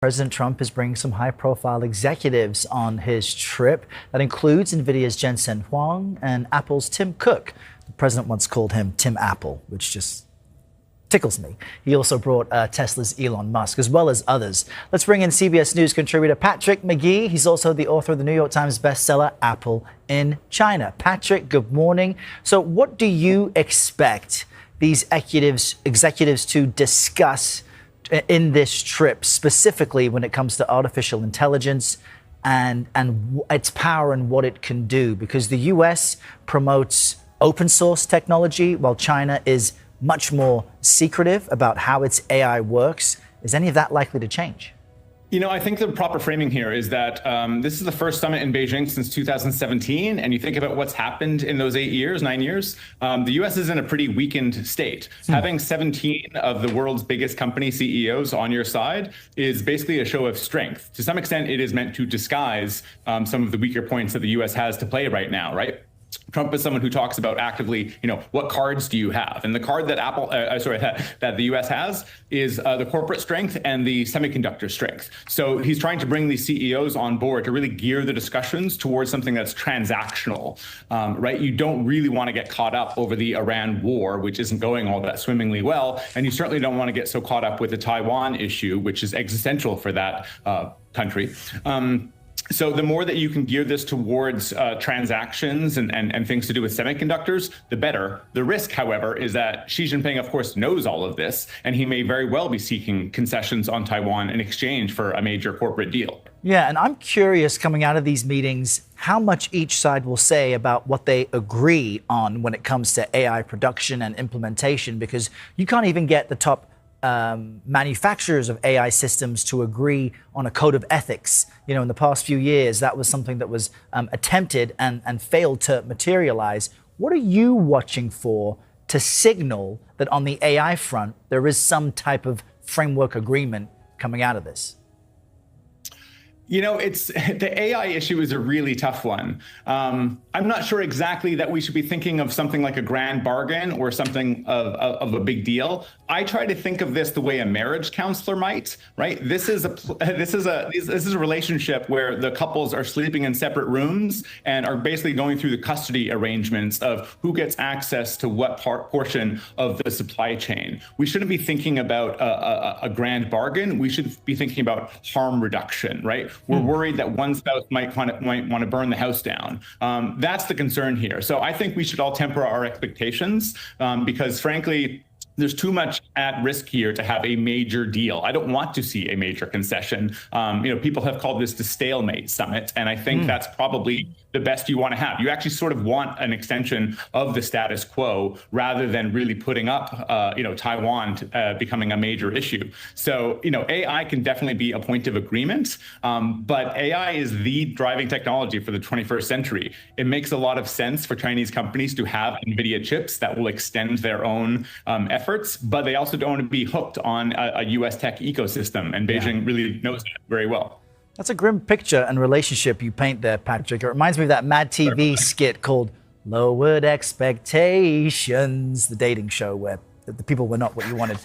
President Trump is bringing some high-profile executives on his trip. That includes NVIDIA's Jensen Huang and Apple's Tim Cook. The president once called him Tim Apple, which just tickles me. He also brought Tesla's Elon Musk, as well as others. Let's bring in CBS News contributor Patrick McGee. He's also the author of the New York Times bestseller, Apple in China. Patrick, good morning. So what do you expect these executives to discuss in this trip, specifically when it comes to artificial intelligence and its power and what it can do? Because the US promotes open source technology while China is much more secretive about how its AI works. Is any of that likely to change? You know, I think the proper framing here is that this is the first summit in Beijing since 2017. And you think about what's happened in those 9 years, the US is in a pretty weakened state. Having 17 of the world's biggest company CEOs on your side is basically a show of strength. To some extent, it is meant to disguise some of the weaker points that the US has to play right now, right? Trump is someone who talks about actively, what cards do you have? And the card that that the U.S. has is the corporate strength and the semiconductor strength. So he's trying to bring these CEOs on board to really gear the discussions towards something that's transactional, right? You don't really want to get caught up over the Iran war, which isn't going all that swimmingly well. And you certainly don't want to get so caught up with the Taiwan issue, which is existential for that country. So the more that you can gear this towards transactions and things to do with semiconductors, the better. The risk, however, is that Xi Jinping, of course, knows all of this, and he may very well be seeking concessions on Taiwan in exchange for a major corporate deal. Yeah, and I'm curious, coming out of these meetings, how much each side will say about what they agree on when it comes to AI production and implementation, because you can't even get the top manufacturers of AI systems to agree on a code of ethics. In the past few years, that was something that was attempted and failed to materialize. What are you watching for to signal that on the AI front, there is some type of framework agreement coming out of this? The AI issue is a really tough one. I'm not sure exactly that we should be thinking of something like a grand bargain or something of a big deal. I try to think of this the way a marriage counselor might, right? This is a relationship where the couples are sleeping in separate rooms and are basically going through the custody arrangements of who gets access to what portion of the supply chain. We shouldn't be thinking about a grand bargain. We should be thinking about harm reduction, right? We're worried that one spouse might want to burn the house down. That's the concern here. So I think we should all temper our expectations because, frankly, there's too much at risk here to have a major deal. I don't want to see a major concession. People have called this the stalemate summit, and I think that's probably the best you want to have. You actually sort of want an extension of the status quo rather than really putting up, Taiwan becoming a major issue. So, AI can definitely be a point of agreement, but AI is the driving technology for the 21st century. It makes a lot of sense for Chinese companies to have NVIDIA chips that will extend their own efforts, but they also don't want to be hooked on a US tech ecosystem, and Beijing really knows that very well. That's a grim picture and relationship you paint there, Patrick. It reminds me of that Mad TV skit called Lowered Expectations, the dating show where the people were not what you wanted.